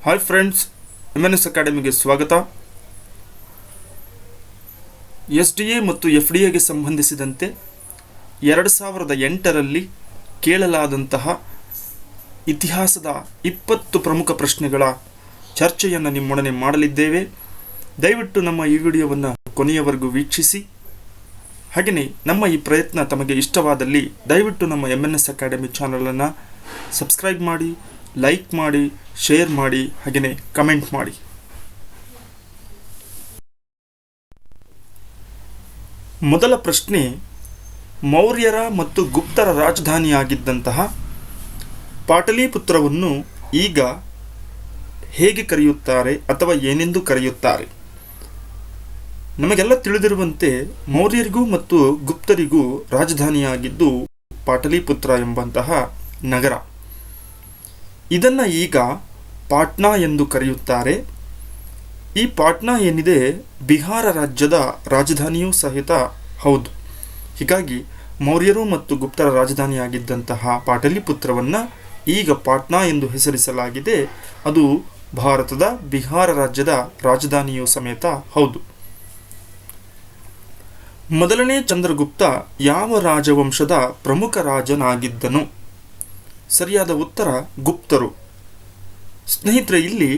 Hi friends, MNS ಅಕಾಡೆಮಿಗೆ ಸ್ವಾಗತ. SDA ಮತ್ತು FDAಗೆ ಸಂಬಂಧಿಸಿದಂತೆ 2008ರಲ್ಲಿ ಕೇಳಲಾದಂತಹ ಇತಿಹಾಸದ 20 ಪ್ರಮುಖ ಪ್ರಶ್ನೆಗಳ ಚರ್ಚೆಯನ್ನು ನಿಮ್ಮೊಡನೆ ಮಾಡಲಿದ್ದೇವೆ. ದಯವಿಟ್ಟು ನಮ್ಮ ಈ ವಿಡಿಯೋವನ್ನು ಕೊನೆಯವರೆಗೂ ವೀಕ್ಷಿಸಿ. ಹಾಗೆಯೇ ನಮ್ಮ ಈ ಪ್ರಯತ್ನ ತಮಗೆ ಇಷ್ಟವಾದಲ್ಲಿ ದಯವಿಟ್ಟು ನಮ್ಮ MNS ಅಕಾಡೆಮಿ ಚಾನಲನ್ನು ಸಬ್ಸ್ಕ್ರೈಬ್ ಮಾಡಿ, ಲೈಕ್ ಮಾಡಿ, ಶೇರ್ ಮಾಡಿ, ಹಾಗೆಯೇ ಕಮೆಂಟ್ ಮಾಡಿ. ಮೊದಲ ಪ್ರಶ್ನೆ, ಮೌರ್ಯರ ಮತ್ತು ಗುಪ್ತರ ರಾಜಧಾನಿಯಾಗಿದ್ದಂತಹ ಪಾಟಲಿಪುತ್ರವನ್ನು ಈಗ ಹೇಗೆ ಕರೆಯುತ್ತಾರೆ ಅಥವಾ ಏನೆಂದು ಕರೆಯುತ್ತಾರೆ? ನಮಗೆಲ್ಲ ತಿಳಿದಿರುವಂತೆ ಮೌರ್ಯರಿಗೂ ಮತ್ತು ಗುಪ್ತರಿಗೂ ರಾಜಧಾನಿಯಾಗಿದ್ದು ಪಾಟಲಿಪುತ್ರ ಎಂಬಂತಹ ನಗರ. ಇದನ್ನು ಈಗ ಪಾಟ್ನಾ ಎಂದು ಕರೆಯುತ್ತಾರೆ. ಈ ಪಾಟ್ನಾ ಏನಿದೆ ಬಿಹಾರ ರಾಜ್ಯದ ರಾಜಧಾನಿಯೂ ಸಹಿತ ಹೌದು. ಹೀಗಾಗಿ ಮೌರ್ಯರು ಮತ್ತು ಗುಪ್ತರ ರಾಜಧಾನಿಯಾಗಿದ್ದಂತಹ ಪಾಟಲಿಪುತ್ರವನ್ನು ಈಗ ಪಾಟ್ನಾ ಎಂದು ಹೆಸರಿಸಲಾಗಿದೆ. ಅದು ಭಾರತದ ಬಿಹಾರ ರಾಜ್ಯದ ರಾಜಧಾನಿಯೂ ಸಮೇತ ಹೌದು. ಮೊದಲನೇ ಚಂದ್ರಗುಪ್ತ ಯಾವ ರಾಜವಂಶದ ಪ್ರಮುಖ ರಾಜನಾಗಿದ್ದನು? ಸರಿಯಾದ ಉತ್ತರ ಗುಪ್ತರು. ಸ್ನೇಹಿತರೆ, ಇಲ್ಲಿ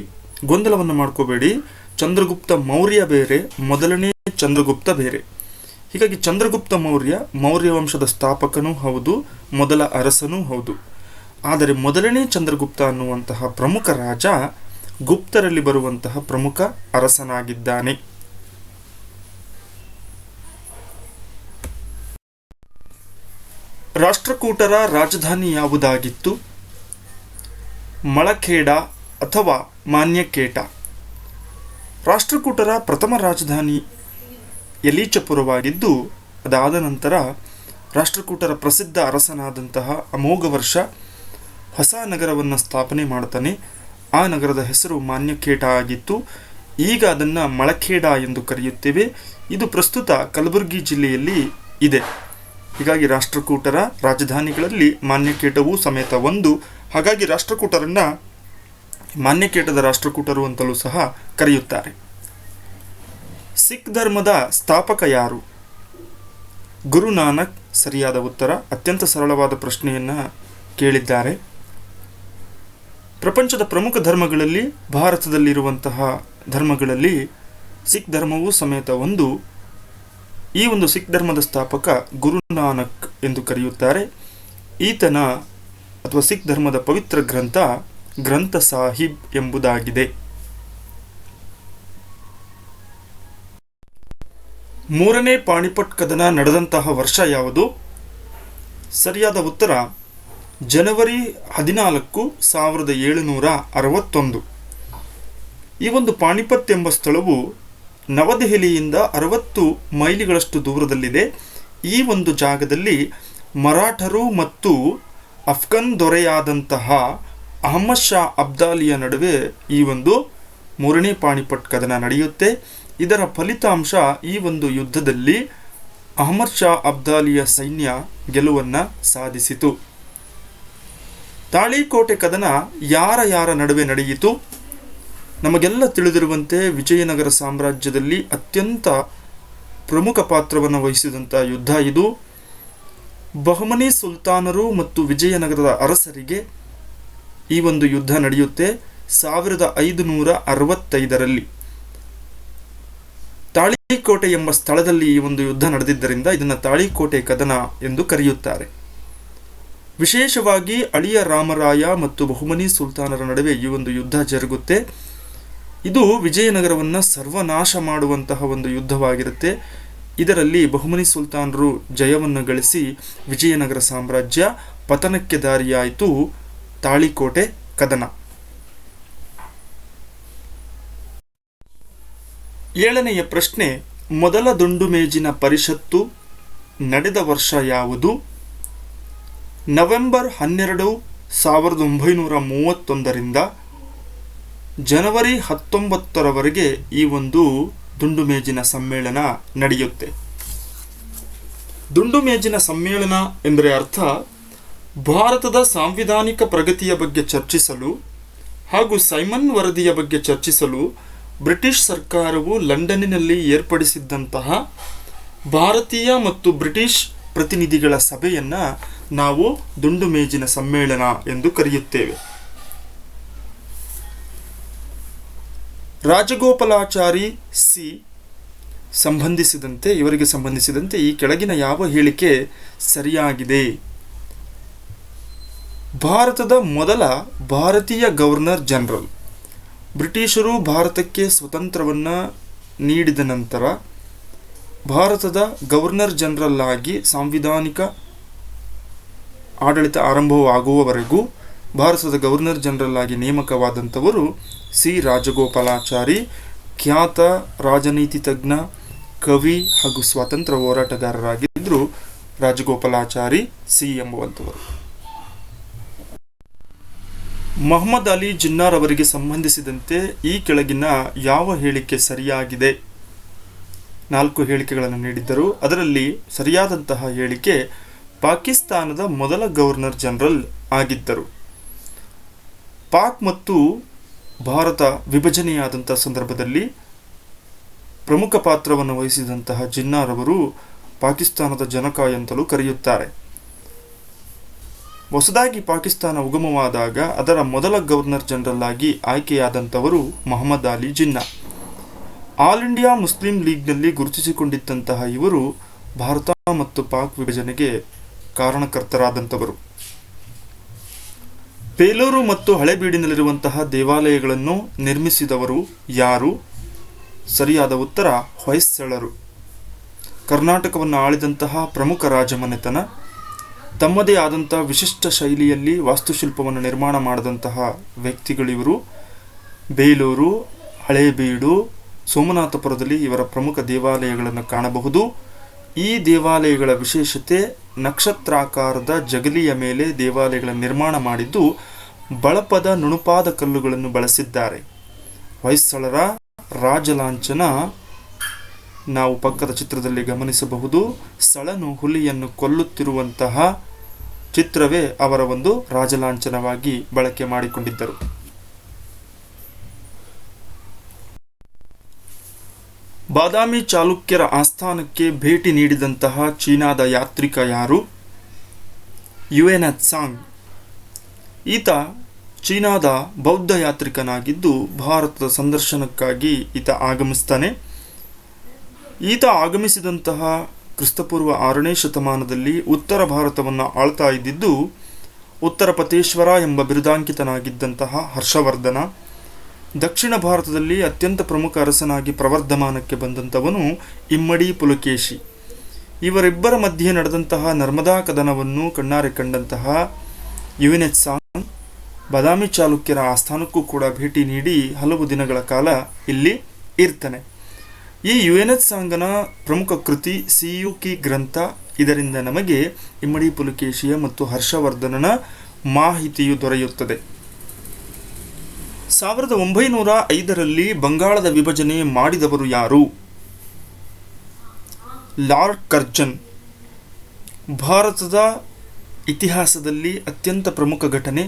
ಗೊಂದಲವನ್ನು ಮಾಡ್ಕೋಬೇಡಿ. ಚಂದ್ರಗುಪ್ತ ಮೌರ್ಯ ಬೇರೆ, ಮೊದಲನೇ ಚಂದ್ರಗುಪ್ತ ಬೇರೆ. ಹೀಗಾಗಿ ಚಂದ್ರಗುಪ್ತ ಮೌರ್ಯ ವಂಶದ ಸ್ಥಾಪಕನೂ ಹೌದು, ಮೊದಲ ಅರಸನೂ ಹೌದು. ಆದರೆ ಮೊದಲನೇ ಚಂದ್ರಗುಪ್ತ ಅನ್ನುವಂತಹ ಪ್ರಮುಖ ರಾಜ ಗುಪ್ತರಲ್ಲಿ ಬರುವಂತಹ ಪ್ರಮುಖ ಅರಸನಾಗಿದ್ದಾನೆ. ರಾಷ್ಟ್ರಕೂಟರ ರಾಜಧಾನಿ ಯಾವುದಾಗಿತ್ತು? ಮಳಖೇಡ ಅಥವಾ ಮಾನ್ಯಕೇಟ. ರಾಷ್ಟ್ರಕೂಟರ ಪ್ರಥಮ ರಾಜಧಾನಿ ಯಲೀಚಪುರವಾಗಿದ್ದು, ಅದಾದ ನಂತರ ರಾಷ್ಟ್ರಕೂಟರ ಪ್ರಸಿದ್ಧ ಅರಸನಾದಂತಹ ಅಮೋಘವರ್ಷ ಹೊಸ ನಗರವನ್ನು ಸ್ಥಾಪನೆ ಮಾಡ್ತಾನೆ. ಆ ನಗರದ ಹೆಸರು ಮಾನ್ಯಕೇಟ ಆಗಿತ್ತು. ಈಗ ಅದನ್ನು ಮಳಖೇಡ ಎಂದು ಕರೆಯುತ್ತೇವೆ. ಇದು ಪ್ರಸ್ತುತ ಕಲಬುರಗಿ ಜಿಲ್ಲೆಯಲ್ಲಿ ಇದೆ. ಹೀಗಾಗಿ ರಾಷ್ಟ್ರಕೂಟರ ರಾಜಧಾನಿಗಳಲ್ಲಿ ಮಾನ್ಯಕೇಟವೂ ಸಮೇತ ಒಂದು. ಹಾಗಾಗಿ ರಾಷ್ಟ್ರಕೂಟರನ್ನು ಮಾನ್ಯಕೇಟದ ರಾಷ್ಟ್ರಕೂಟರು ಅಂತಲೂ ಸಹ ಕರೆಯುತ್ತಾರೆ. ಸಿಖ್ ಧರ್ಮದ ಸ್ಥಾಪಕ ಯಾರು? ಗುರುನಾನಕ್. ಸರಿಯಾದ ಉತ್ತರ. ಅತ್ಯಂತ ಸರಳವಾದ ಪ್ರಶ್ನೆಯನ್ನು ಕೇಳಿದ್ದಾರೆ. ಪ್ರಪಂಚದ ಪ್ರಮುಖ ಧರ್ಮಗಳಲ್ಲಿ ಭಾರತದಲ್ಲಿರುವಂತಹ ಧರ್ಮಗಳಲ್ಲಿ ಸಿಖ್ ಧರ್ಮವೂ ಸಮೇತ ಒಂದು. ಈ ಒಂದು ಸಿಖ್ ಧರ್ಮದ ಸ್ಥಾಪಕ ಗುರುನಾನಕ್ ಎಂದು ಕರೆಯುತ್ತಾರೆ. ಈತನ ಅಥವಾ ಸಿಖ್ ಧರ್ಮದ ಪವಿತ್ರ ಗ್ರಂಥ ಸಾಹಿಬ್ ಎಂಬುದಾಗಿದೆ. ಮೂರನೇ ಪಾಣಿಪಟ್ ಕದನ ನಡೆದಂತಹ ವರ್ಷ ಯಾವುದು? ಸರಿಯಾದ ಉತ್ತರ ಜನವರಿ 14, 1761. ಈ ಒಂದು ಪಾಣಿಪತ್ ಎಂಬ ಸ್ಥಳವು ನವದೆಹಲಿಯಿಂದ 60 ಮೈಲಿಗಳಷ್ಟು ದೂರದಲ್ಲಿದೆ. ಈ ಒಂದು ಜಾಗದಲ್ಲಿ ಮರಾಠರು ಮತ್ತು ಅಫ್ಘನ್ ದೊರೆಯಾದಂತಹ ಅಹಮದ್ ಶಾ ಅಬ್ದಾಲಿಯ ನಡುವೆ ಈ ಒಂದು ಮೂರನೇ ಪಾಣಿಪಟ್ ಕದನ ನಡೆಯುತ್ತೆ. ಇದರ ಫಲಿತಾಂಶ ಈ ಒಂದು ಯುದ್ಧದಲ್ಲಿ ಅಹಮದ್ ಶಾ ಅಬ್ದಾಲಿಯ ಸೈನ್ಯ ಗೆಲುವನ್ನು ಸಾಧಿಸಿತು. ತಾಳಿಕೋಟೆ ಕದನ ಯಾರ ನಡುವೆ ನಡೆಯಿತು? ನಮಗೆಲ್ಲ ತಿಳಿದಿರುವಂತೆ ವಿಜಯನಗರ ಸಾಮ್ರಾಜ್ಯದಲ್ಲಿ ಅತ್ಯಂತ ಪ್ರಮುಖ ಪಾತ್ರವನ್ನು ವಹಿಸಿದಂಥ ಯುದ್ಧ ಇದು. ಬಹಮನಿ ಸುಲ್ತಾನರು ಮತ್ತು ವಿಜಯನಗರದ ಅರಸರಿಗೆ ಈ ಒಂದು ಯುದ್ಧ ನಡೆಯುತ್ತೆ 1565ರಲ್ಲಿ. ತಾಳಿಕೋಟೆ ಎಂಬ ಸ್ಥಳದಲ್ಲಿ ಈ ಒಂದು ಯುದ್ಧ ನಡೆದಿದ್ದರಿಂದ ಇದನ್ನು ತಾಳಿಕೋಟೆ ಕದನ ಎಂದು ಕರೆಯುತ್ತಾರೆ. ವಿಶೇಷವಾಗಿ ಅಳಿಯ ರಾಮರಾಯ ಮತ್ತು ಬಹುಮನಿ ಸುಲ್ತಾನರ ನಡುವೆ ಈ ಒಂದು ಯುದ್ಧ ಜರುಗುತ್ತೆ. ಇದು ವಿಜಯನಗರವನ್ನು ಸರ್ವನಾಶ ಮಾಡುವಂತಹ ಒಂದು ಯುದ್ಧವಾಗಿರುತ್ತೆ. ಇದರಲ್ಲಿ ಬಹುಮನಿ ಸುಲ್ತಾನರು ಜಯವನ್ನು ಗಳಿಸಿ ವಿಜಯನಗರ ಸಾಮ್ರಾಜ್ಯ ಪತನಕ್ಕೆ ದಾರಿಯಾಯಿತು. ತಾಳಿಕೋಟೆ ಕದನ. 7ನೆಯ ಪ್ರಶ್ನೆ, ಮೊದಲ ದುಂಡುಮೇಜಿನ ಪರಿಷತ್ತು ನಡೆದ ವರ್ಷ ಯಾವುದು? ನವೆಂಬರ್ 12, 1931ರಿಂದ ಜನವರಿ 19ರವರೆಗೆ ಈ ಒಂದು ದುಂಡುಮೇಜಿನ ಸಮ್ಮೇಳನ ನಡೆಯುತ್ತೆ. ದುಂಡುಮೇಜಿನ ಸಮ್ಮೇಳನ ಎಂದರೆ ಅರ್ಥ ಭಾರತದ ಸಾಂವಿಧಾನಿಕ ಪ್ರಗತಿಯ ಬಗ್ಗೆ ಚರ್ಚಿಸಲು ಹಾಗೂ ಸೈಮನ್ ವರದಿಯ ಬಗ್ಗೆ ಚರ್ಚಿಸಲು ಬ್ರಿಟಿಷ್ ಸರ್ಕಾರವು ಲಂಡನ್ನಿನಲ್ಲಿ ಏರ್ಪಡಿಸಿದ್ದಂತಹ ಭಾರತೀಯ ಮತ್ತು ಬ್ರಿಟಿಷ್ ಪ್ರತಿನಿಧಿಗಳ ಸಭೆಯನ್ನ ನಾವು ದುಂಡು ಮೇಜಿನ ಸಮ್ಮೇಳನ ಎಂದು ಕರೆಯುತ್ತೇವೆ. ರಾಜಗೋಪಾಲಾಚಾರಿ ಸಿ ಇವರಿಗೆ ಸಂಬಂಧಿಸಿದಂತೆ ಈ ಕೆಳಗಿನ ಯಾವ ಹೇಳಿಕೆ ಸರಿಯಾಗಿದೆ? ಭಾರತದ ಮೊದಲ ಭಾರತೀಯ ಗವರ್ನರ್ ಜನರಲ್. ಬ್ರಿಟಿಷರು ಭಾರತಕ್ಕೆ ಸ್ವತಂತ್ರವನ್ನು ನೀಡಿದ ನಂತರ ಭಾರತದ ಗವರ್ನರ್ ಜನರಲ್ ಆಗಿ ಸಾಂವಿಧಾನಿಕ ಆಡಳಿತ ಆರಂಭವಾಗುವವರೆಗೂ ಭಾರತದ ಗವರ್ನರ್ ಜನರಲ್ ಆಗಿ ನೇಮಕವಾದಂಥವರು ಸಿ ರಾಜಗೋಪಾಲಾಚಾರಿ. ಖ್ಯಾತ ರಾಜನೀತಿ ತಜ್ಞ, ಕವಿ ಹಾಗೂ ಸ್ವಾತಂತ್ರ್ಯ ಹೋರಾಟಗಾರರಾಗಿದ್ದರು ರಾಜಗೋಪಾಲಾಚಾರಿ ಸಿ ಎಂಬುವಂಥವರು. ಮೊಹಮ್ಮದ್ ಅಲಿ ಜಿನ್ನಾರ್ ಅವರಿಗೆ ಸಂಬಂಧಿಸಿದಂತೆ ಈ ಕೆಳಗಿನ ಯಾವ ಹೇಳಿಕೆ ಸರಿಯಾಗಿದೆ? 4 ಹೇಳಿಕೆಗಳನ್ನು ನೀಡಿದ್ದರು. ಅದರಲ್ಲಿ ಸರಿಯಾದಂತಹ ಹೇಳಿಕೆ ಪಾಕಿಸ್ತಾನದ ಮೊದಲ ಗವರ್ನರ್ ಜನರಲ್ ಆಗಿದ್ದರು. ಪಾಕ್ ಮತ್ತು ಭಾರತ ವಿಭಜನೆಯಾದಂಥ ಸಂದರ್ಭದಲ್ಲಿ ಪ್ರಮುಖ ಪಾತ್ರವನ್ನು ವಹಿಸಿದಂತಹ ಜಿನ್ನಾರ್ ಅವರು ಪಾಕಿಸ್ತಾನದ ಜನಕ ಎಂತಲೂ ಕರೆಯುತ್ತಾರೆ. ಹೊಸದಾಗಿ ಪಾಕಿಸ್ತಾನ ಉಗಮವಾದಾಗ ಅದರ ಮೊದಲ ಗವರ್ನರ್ ಜನರಲ್ ಆಗಿ ಆಯ್ಕೆಯಾದಂಥವರು Mohammad Ali Jinnah. All India Muslim ಲೀಗ್ನಲ್ಲಿ ಗುರುತಿಸಿಕೊಂಡಿದ್ದಂತಹ ಇವರು ಭಾರತ ಮತ್ತು ಪಾಕ್ ವಿಭಜನೆಗೆ ಕಾರಣಕರ್ತರಾದಂಥವರು. ಬೇಲೂರು ಮತ್ತು ಹಳೆಬೀಡಿನಲ್ಲಿರುವಂತಹ ದೇವಾಲಯಗಳನ್ನು ನಿರ್ಮಿಸಿದವರು ಯಾರು? ಸರಿಯಾದ ಉತ್ತರ ಹೊಯ್ಸಳರು. ಕರ್ನಾಟಕವನ್ನು ಆಳಿದಂತಹ ಪ್ರಮುಖ ರಾಜಮನೆತನ. ತಮ್ಮದೇ ಆದಂತಹ ವಿಶಿಷ್ಟ ಶೈಲಿಯಲ್ಲಿ ವಾಸ್ತುಶಿಲ್ಪವನ್ನು ನಿರ್ಮಾಣ ಮಾಡಿದಂತಹ ವ್ಯಕ್ತಿಗಳಿವರು. ಬೇಲೂರು, ಹಳೇಬೀಡು, ಸೋಮನಾಥಪುರದಲ್ಲಿ ಇವರ ಪ್ರಮುಖ ದೇವಾಲಯಗಳನ್ನು ಕಾಣಬಹುದು. ಈ ದೇವಾಲಯಗಳ ವಿಶೇಷತೆ ನಕ್ಷತ್ರಾಕಾರದ ಜಗಲಿಯ ಮೇಲೆ ದೇವಾಲಯಗಳ ನಿರ್ಮಾಣ ಮಾಡಿದ್ದು ಬಳಪದ ನುಣುಪಾದ ಕಲ್ಲುಗಳನ್ನು ಬಳಸಿದ್ದಾರೆ. ಹೊಯ್ಸಳರ ರಾಜಲಾಂಛನ ನಾವು ಪಕ್ಕದ ಚಿತ್ರದಲ್ಲಿ ಗಮನಿಸಬಹುದು. ಸಳನು ಹುಲಿಯನ್ನು ಕೊಲ್ಲುತ್ತಿರುವಂತಹ ಚಿತ್ರವೇ ಅವರ ಒಂದು ರಾಜಲಾಂಛನವಾಗಿ ಬಳಕೆ ಮಾಡಿಕೊಂಡಿದ್ದರು. ಬಾದಾಮಿ ಚಾಲುಕ್ಯರ ಆಸ್ಥಾನಕ್ಕೆ ಭೇಟಿ ನೀಡಿದಂತಹ ಚೀನಾದ ಯಾತ್ರಿಕ ಯಾರು? ಯುಯೆನ್ತ್ಸಾಂಗ್. ಈತ ಚೀನಾದ ಬೌದ್ಧ ಯಾತ್ರಿಕನಾಗಿದ್ದು ಭಾರತದ ಸಂದರ್ಶನಕ್ಕಾಗಿ ಈತ ಆಗಮಿಸ್ತಾನೆ. ಈತ ಆಗಮಿಸಿದಂತಹ ಕ್ರಿಸ್ತಪೂರ್ವ 6ನೇ ಶತಮಾನದಲ್ಲಿ ಉತ್ತರ ಭಾರತವನ್ನು ಆಳ್ತಾ ಇದ್ದಿದ್ದು ಉತ್ತರ ಪತೇಶ್ವರ ಎಂಬ ಬಿರುದಾಂಕಿತನಾಗಿದ್ದಂತಹ ಹರ್ಷವರ್ಧನ. ದಕ್ಷಿಣ ಭಾರತದಲ್ಲಿ ಅತ್ಯಂತ ಪ್ರಮುಖ ಅರಸನಾಗಿ ಪ್ರವರ್ಧಮಾನಕ್ಕೆ ಬಂದಂಥವನು ಇಮ್ಮಡಿ ಪುಲಕೇಶಿ. ಇವರಿಬ್ಬರ ಮಧ್ಯೆ ನಡೆದಂತಹ ನರ್ಮದಾ ಕದನವನ್ನು ಕಣ್ಣಾರೆ ಕಂಡಂತಹ ಯುಯೆನ್ತ್ಸಾಂಗ್ ಬಾದಾಮಿ ಚಾಲುಕ್ಯರ ಆಸ್ಥಾನಕ್ಕೂ ಕೂಡ ಭೇಟಿ ನೀಡಿ ಹಲವು ದಿನಗಳ ಕಾಲ ಇಲ್ಲಿ ಇರ್ತಾನೆ. ಈ ಯುಯೆನ್ತ್ಸಾಂಗನ ಪ್ರಮುಖ ಕೃತಿ ಸಿಯುಕಿ ಗ್ರಂಥ. ಇದರಿಂದ ನಮಗೆ ಇಮ್ಮಡಿ ಪುಲಕೇಶಿಯ ಮತ್ತು ಹರ್ಷವರ್ಧನನ ಮಾಹಿತಿಯು ದೊರೆಯುತ್ತದೆ. 1905ರಲ್ಲಿ ಬಂಗಾಳದ ವಿಭಜನೆ ಮಾಡಿದವರು ಯಾರು? Lord Curzon. ಭಾರತದ ಇತಿಹಾಸದಲ್ಲಿ ಅತ್ಯಂತ ಪ್ರಮುಖ ಘಟನೆ.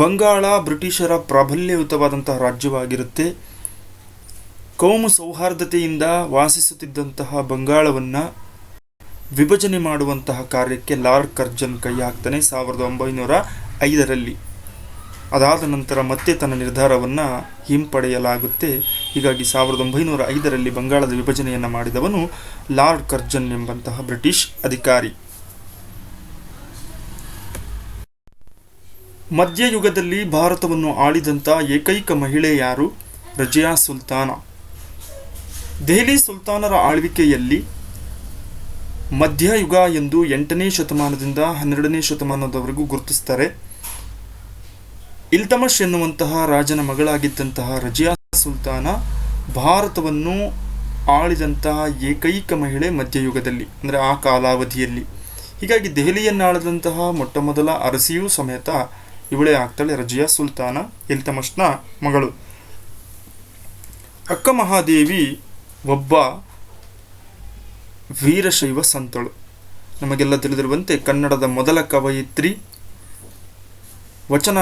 ಬಂಗಾಳ ಬ್ರಿಟಿಷರ ಪ್ರಾಬಲ್ಯಯುತವಾದಂತಹ ರಾಜ್ಯವಾಗಿರುತ್ತೆ. ಕೋಮು ಸೌಹಾರ್ದತೆಯಿಂದ ವಾಸಿಸುತ್ತಿದ್ದಂತಹ ಬಂಗಾಳವನ್ನು ವಿಭಜನೆ ಮಾಡುವಂತಹ ಕಾರ್ಯಕ್ಕೆ ಲಾರ್ಡ್ ಕರ್ಜನ್ ಕೈ ಹಾಕ್ತಾನೆ 1905ರಲ್ಲಿ. ಅದಾದ ನಂತರ ಮತ್ತೆ ತನ್ನ ನಿರ್ಧಾರವನ್ನು ಹಿಂಪಡೆಯಲಾಗುತ್ತೆ. ಹೀಗಾಗಿ 1905ರಲ್ಲಿ ಬಂಗಾಳದ ವಿಭಜನೆಯನ್ನು ಮಾಡಿದವನು ಲಾರ್ಡ್ ಕರ್ಜನ್ ಎಂಬಂತಹ ಬ್ರಿಟಿಷ್ ಅಧಿಕಾರಿ. ಮಧ್ಯಯುಗದಲ್ಲಿ ಭಾರತವನ್ನು ಆಳಿದಂಥ ಏಕೈಕ ಮಹಿಳೆ ಯಾರು? ರಜಿಯಾ ಸುಲ್ತಾನ. ದೆಹಲಿ ಸುಲ್ತಾನರ ಆಳ್ವಿಕೆಯಲ್ಲಿ ಮಧ್ಯಯುಗ ಎಂದು 8ನೇ ಶತಮಾನದಿಂದ 12ನೇ ಶತಮಾನದವರೆಗೂ ಗುರುತಿಸ್ತಾರೆ. ಇಲ್ತಮಷ್ ಎನ್ನುವಂತಹ ರಾಜನ ಮಗಳಾಗಿದ್ದಂತಹ ರಜಿಯಾ ಸುಲ್ತಾನ ಭಾರತವನ್ನು ಆಳಿದಂತಹ ಏಕೈಕ ಮಹಿಳೆ ಮಧ್ಯಯುಗದಲ್ಲಿ, ಅಂದರೆ ಆ ಕಾಲಾವಧಿಯಲ್ಲಿ. ಹೀಗಾಗಿ ದೆಹಲಿಯನ್ನಾಳದಂತಹ ಮೊಟ್ಟ ಮೊದಲ ಅರಸಿಯೂ ಸಮೇತ ಇವಳೇ ಆಗ್ತಾಳೆ, ರಜಿಯಾ ಸುಲ್ತಾನ, ಇಲ್ತಮಷ್ನ ಮಗಳು. ಅಕ್ಕ ಮಹಾದೇವಿ ಒಬ್ಬ ವೀರಶೈವ ಸಂತಳು. ನಮಗೆಲ್ಲ ತಿಳಿದಿರುವಂತೆ ಕನ್ನಡದ ಮೊದಲ ಕವಯಿತ್ರಿ, ವಚನ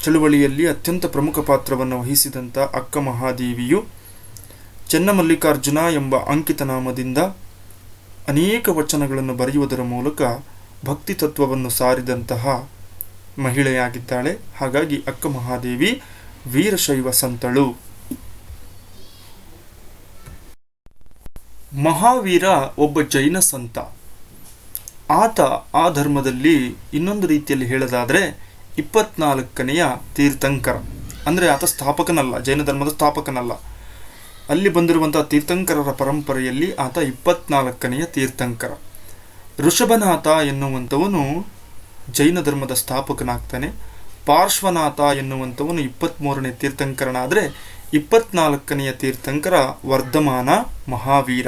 ಚಳುವಳಿಯಲ್ಲಿ ಅತ್ಯಂತ ಪ್ರಮುಖ ಪಾತ್ರವನ್ನು ವಹಿಸಿದಂಥ ಅಕ್ಕ ಮಹಾದೇವಿಯು ಚೆನ್ನಮಲ್ಲಿಕಾರ್ಜುನ ಎಂಬ ಅಂಕಿತ ನಾಮದಿಂದ ಅನೇಕ ವಚನಗಳನ್ನು ಬರೆಯುವುದರ ಮೂಲಕ ಭಕ್ತಿ ತತ್ವವನ್ನು ಸಾರಿದಂತಹ ಮಹಿಳೆಯಾಗಿದ್ದಾಳೆ. ಹಾಗಾಗಿ ಅಕ್ಕ ಮಹಾದೇವಿ ವೀರಶೈವ ಸಂತಳು. ಮಹಾವೀರ ಒಬ್ಬ ಜೈನ ಸಂತ. ಆತ ಆ ಧರ್ಮದಲ್ಲಿ ಇನ್ನೊಂದು ರೀತಿಯಲ್ಲಿ ಹೇಳೋದಾದರೆ 24ನೆಯ ತೀರ್ಥಂಕರ. ಅಂದರೆ ಆತ ಸ್ಥಾಪಕನಲ್ಲ, ಜೈನ ಧರ್ಮದ ಸ್ಥಾಪಕನಲ್ಲ. ಅಲ್ಲಿ ಬಂದಿರುವಂಥ ತೀರ್ಥಂಕರರ ಪರಂಪರೆಯಲ್ಲಿ ಆತ 24ನೆಯ ತೀರ್ಥಂಕರ. ಋಷಭನಾಥ ಎನ್ನುವಂಥವನು ಜೈನ ಧರ್ಮದ ಸ್ಥಾಪಕನಾಗ್ತಾನೆ. ಪಾರ್ಶ್ವನಾಥ ಎನ್ನುವಂಥವನು 23ನೇ ತೀರ್ಥಂಕರನಾದರೆ 24ನೆಯ ತೀರ್ಥಂಕರ ವರ್ಧಮಾನ ಮಹಾವೀರ.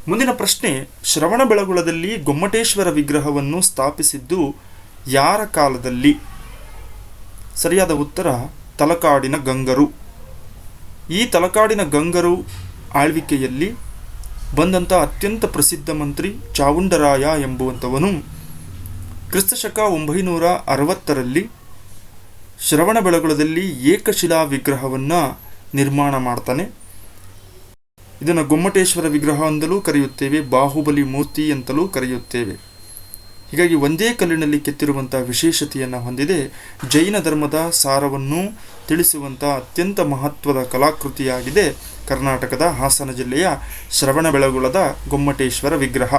ಮುಂದಿನ ಪ್ರಶ್ನೆ, ಶ್ರವಣಬೆಳಗೊಳದಲ್ಲಿ ಗೊಮ್ಮಟೇಶ್ವರ ವಿಗ್ರಹವನ್ನು ಸ್ಥಾಪಿಸಿದ್ದು ಯಾರ ಕಾಲದಲ್ಲಿ? ಸರಿಯಾದ ಉತ್ತರ ತಲಕಾಡಿನ ಗಂಗರು. ಈ ತಲಕಾಡಿನ ಗಂಗರು ಆಳ್ವಿಕೆಯಲ್ಲಿ ಬಂದಂಥ ಅತ್ಯಂತ ಪ್ರಸಿದ್ಧ ಮಂತ್ರಿ ಚಾವುಂಡರಾಯ ಎಂಬುವಂಥವನು ಕ್ರಿಸ್ತಶಕ 960ರಲ್ಲಿ ಶ್ರವಣಬೆಳಗೊಳದಲ್ಲಿ ಏಕಶಿಲಾ ವಿಗ್ರಹವನ್ನು ನಿರ್ಮಾಣ ಮಾಡ್ತಾನೆ. ಇದನ್ನು ಗೊಮ್ಮಟೇಶ್ವರ ವಿಗ್ರಹ ಅಂತಲೂ ಕರೆಯುತ್ತೇವೆ, ಬಾಹುಬಲಿ ಮೂರ್ತಿ ಅಂತಲೂ ಕರೆಯುತ್ತೇವೆ. ಹೀಗಾಗಿ ಒಂದೇ ಕಲ್ಲಿನಲ್ಲಿ ಕೆತ್ತಿರುವಂಥ ವಿಶೇಷತೆಯನ್ನು ಹೊಂದಿದೆ. ಜೈನ ಧರ್ಮದ ಸಾರವನ್ನು ತಿಳಿಸುವಂಥ ಅತ್ಯಂತ ಮಹತ್ವದ ಕಲಾಕೃತಿಯಾಗಿದೆ ಕರ್ನಾಟಕದ ಹಾಸನ ಜಿಲ್ಲೆಯ ಶ್ರವಣಬೆಳಗೊಳದ ಗೊಮ್ಮಟೇಶ್ವರ ವಿಗ್ರಹ.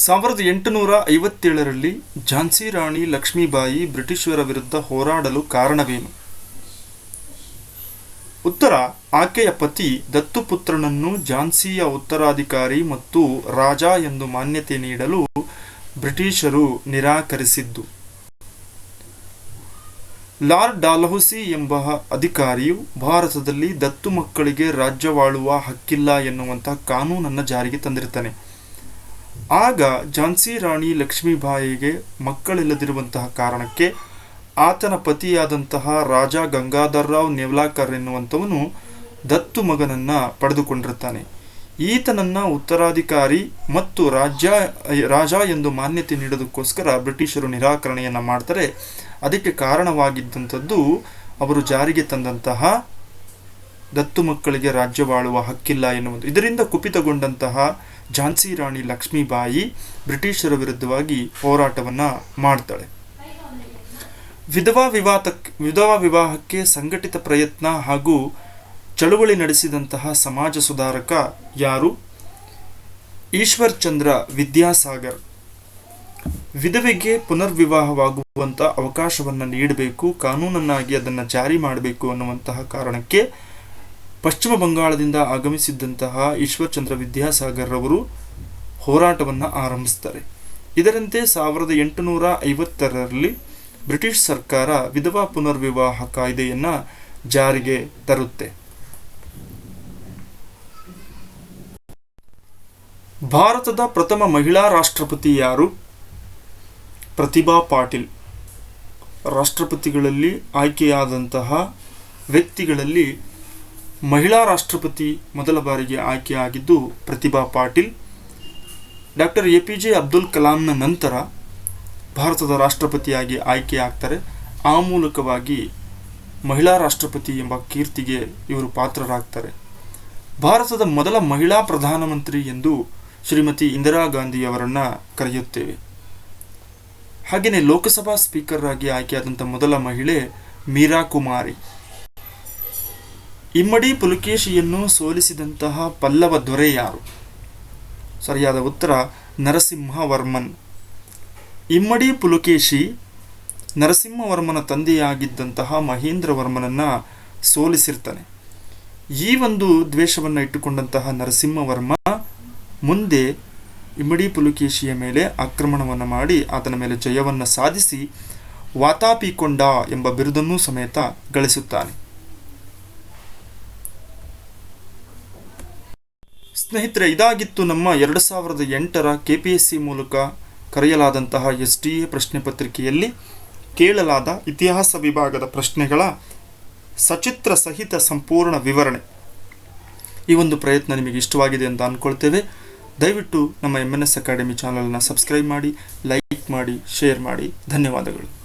ಸಾವಿರದ 857ರಲ್ಲಿ ಝಾನ್ಸಿ ರಾಣಿ ಲಕ್ಷ್ಮೀಬಾಯಿ ಬ್ರಿಟಿಷರ ವಿರುದ್ಧ ಹೋರಾಡಲು ಕಾರಣವೇನು? ಉತ್ತರ, ಆಕೆಯ ಪತಿ ದತ್ತುಪುತ್ರನನ್ನು ಝಾನ್ಸಿಯ ಉತ್ತರಾಧಿಕಾರಿ ಮತ್ತು ರಾಜ ಎಂದು ಮಾನ್ಯತೆ ನೀಡಲು ಬ್ರಿಟಿಷರು ನಿರಾಕರಿಸಿದ್ದು. ಲಾರ್ಡ್ ಡಾಲ್ಹೌಸಿ ಎಂಬ ಅಧಿಕಾರಿಯು ಭಾರತದಲ್ಲಿ ದತ್ತು ಮಕ್ಕಳಿಗೆ ರಾಜ್ಯವಾಳುವ ಹಕ್ಕಿಲ್ಲ ಎನ್ನುವಂಥ ಕಾನೂನನ್ನು ಜಾರಿಗೆ ತಂದಿರ್ತಾನೆ. ಆಗ ಝಾನ್ಸಿ ರಾಣಿ ಲಕ್ಷ್ಮೀಬಾಯಿಗೆ ಮಕ್ಕಳಿಲ್ಲದಿರುವಂತಹ ಕಾರಣಕ್ಕೆ ಆತನ ಪತಿಯಾದಂತಹ ರಾಜ ಗಂಗಾಧರ್ರಾವ್ ನೆವ್ಲಾಕರ್ ಎನ್ನುವಂಥವನು ದತ್ತು ಮಗನನ್ನು ಪಡೆದುಕೊಂಡಿರ್ತಾನೆ. ಈತನನ್ನು ಉತ್ತರಾಧಿಕಾರಿ ಮತ್ತು ರಾಜ ಎಂದು ಮಾನ್ಯತೆ ನೀಡೋದಕ್ಕೋಸ್ಕರ ಬ್ರಿಟಿಷರು ನಿರಾಕರಣೆಯನ್ನು ಮಾಡ್ತಾರೆ. ಅದಕ್ಕೆ ಕಾರಣವಾಗಿದ್ದಂಥದ್ದು ಅವರು ಜಾರಿಗೆ ತಂದಂತಹ ದತ್ತು ಮಕ್ಕಳಿಗೆ ರಾಜ್ಯವಾಳುವ ಹಕ್ಕಿಲ್ಲ ಎನ್ನುವುದು. ಇದರಿಂದ ಕುಪಿತಗೊಂಡಂತಹ ಝಾನ್ಸಿ ರಾಣಿ ಲಕ್ಷ್ಮೀಬಾಯಿ ಬ್ರಿಟಿಷರ ವಿರುದ್ಧವಾಗಿ ಹೋರಾಟವನ್ನು ಮಾಡ್ತಾಳೆ. ವಿಧವಾ ವಿವಾಹಕ್ಕೆ ಸಂಘಟಿತ ಪ್ರಯತ್ನ ಹಾಗೂ ಚಳುವಳಿ ನಡೆಸಿದಂತಹ ಸಮಾಜ ಸುಧಾರಕ ಯಾರು? ಈಶ್ವರ್ ಚಂದ್ರ ವಿದ್ಯಾಸಾಗರ್. ವಿಧವೆಗೆ ಪುನರ್ವಿವಾಹವಾಗುವಂಥ ಅವಕಾಶವನ್ನು ನೀಡಬೇಕು, ಕಾನೂನನ್ನಾಗಿ ಅದನ್ನು ಜಾರಿ ಮಾಡಬೇಕು ಅನ್ನುವಂತಹ ಕಾರಣಕ್ಕೆ ಪಶ್ಚಿಮ ಬಂಗಾಳದಿಂದ ಆಗಮಿಸಿದ್ದಂತಹ ಈಶ್ವರ್ ಚಂದ್ರ ವಿದ್ಯಾಸಾಗರ್ ಅವರು ಹೋರಾಟವನ್ನು ಆರಂಭಿಸ್ತಾರೆ. ಇದರಂತೆ 1850ರಲ್ಲಿ ಬ್ರಿಟಿಷ್ ಸರ್ಕಾರ ವಿಧವಾ ಪುನರ್ವಿವಾಹ ಕಾಯ್ದೆಯನ್ನು ಜಾರಿಗೆ ತರುತ್ತೆ. ಭಾರತದ ಪ್ರಥಮ ಮಹಿಳಾ ರಾಷ್ಟ್ರಪತಿ ಯಾರು? ಪ್ರತಿಭಾ ಪಾಟೀಲ್. ರಾಷ್ಟ್ರಪತಿಗಳಲ್ಲಿ ಆಯ್ಕೆಯಾದಂತಹ ವ್ಯಕ್ತಿಗಳಲ್ಲಿ ಮಹಿಳಾ ರಾಷ್ಟ್ರಪತಿ ಮೊದಲ ಬಾರಿಗೆ ಆಯ್ಕೆಯಾಗಿದ್ದು ಪ್ರತಿಭಾ ಪಾಟೀಲ್. ಡಾಕ್ಟರ್ APJ ಅಬ್ದುಲ್ ಕಲಾಂನ ನಂತರ ಭಾರತದ ರಾಷ್ಟ್ರಪತಿಯಾಗಿ ಆಯ್ಕೆಯಾಗ್ತಾರೆ. ಆ ಮೂಲಕವಾಗಿ ಮಹಿಳಾ ರಾಷ್ಟ್ರಪತಿ ಎಂಬ ಕೀರ್ತಿಗೆ ಇವರು ಪಾತ್ರರಾಗ್ತಾರೆ. ಭಾರತದ ಮೊದಲ ಮಹಿಳಾ ಪ್ರಧಾನಮಂತ್ರಿ ಎಂದು ಶ್ರೀಮತಿ ಇಂದಿರಾ ಗಾಂಧಿಯವರನ್ನು ಕರೆಯುತ್ತೇವೆ. ಹಾಗೆಯೇ ಲೋಕಸಭಾ ಸ್ಪೀಕರ್ ಆಗಿ ಆಯ್ಕೆಯಾದಂಥ ಮೊದಲ ಮಹಿಳೆ ಮೀರಾ ಕುಮಾರಿ. ಇಮ್ಮಡಿ ಪುಲಕೇಶಿಯನ್ನು ಸೋಲಿಸಿದಂತಹ ಪಲ್ಲವ ದೊರೆ ಯಾರು? ಸರಿಯಾದ ಉತ್ತರ ನರಸಿಂಹವರ್ಮನ್. ಇಮ್ಮಡಿ ಪುಲಕೇಶಿ ನರಸಿಂಹವರ್ಮನ ತಂದೆಯಾಗಿದ್ದಂತಹ ಮಹೇಂದ್ರವರ್ಮನನ್ನು ಸೋಲಿಸಿರ್ತಾನೆ. ಈ ಒಂದು ದ್ವೇಷವನ್ನು ಇಟ್ಟುಕೊಂಡಂತಹ ನರಸಿಂಹವರ್ಮ ಮುಂದೆ ಇಮ್ಮಡಿ ಪುಲಕೇಶಿಯ ಮೇಲೆ ಆಕ್ರಮಣವನ್ನು ಮಾಡಿ ಆತನ ಮೇಲೆ ಜಯವನ್ನು ಸಾಧಿಸಿ ವಾತಾಪಿಕೊಂಡ ಎಂಬ ಬಿರುದನ್ನೂ ಸಮೇತ ಗಳಿಸುತ್ತಾನೆ. ಸ್ನೇಹಿತರೆ, ಇದಾಗಿತ್ತು ನಮ್ಮ 2008ರ KPSC ಮೂಲಕ ಕರೆಯಲಾದಂತಹ SDA ಪ್ರಶ್ನೆ ಪತ್ರಿಕೆಯಲ್ಲಿ ಕೇಳಲಾದ ಇತಿಹಾಸ ವಿಭಾಗದ ಪ್ರಶ್ನೆಗಳ ಸಚಿತ್ರ ಸಹಿತ ಸಂಪೂರ್ಣ ವಿವರಣೆ. ಈ ಒಂದು ಪ್ರಯತ್ನ ನಿಮಗೆ ಇಷ್ಟವಾಗಿದೆ ಅಂತ ಅಂದ್ಕೊಳ್ತೇವೆ. ದಯವಿಟ್ಟು ನಮ್ಮ MNS ಅಕಾಡೆಮಿ ಚಾನಲ್ನ ಸಬ್ಸ್ಕ್ರೈಬ್ ಮಾಡಿ, ಲೈಕ್ ಮಾಡಿ, ಶೇರ್ ಮಾಡಿ. ಧನ್ಯವಾದಗಳು.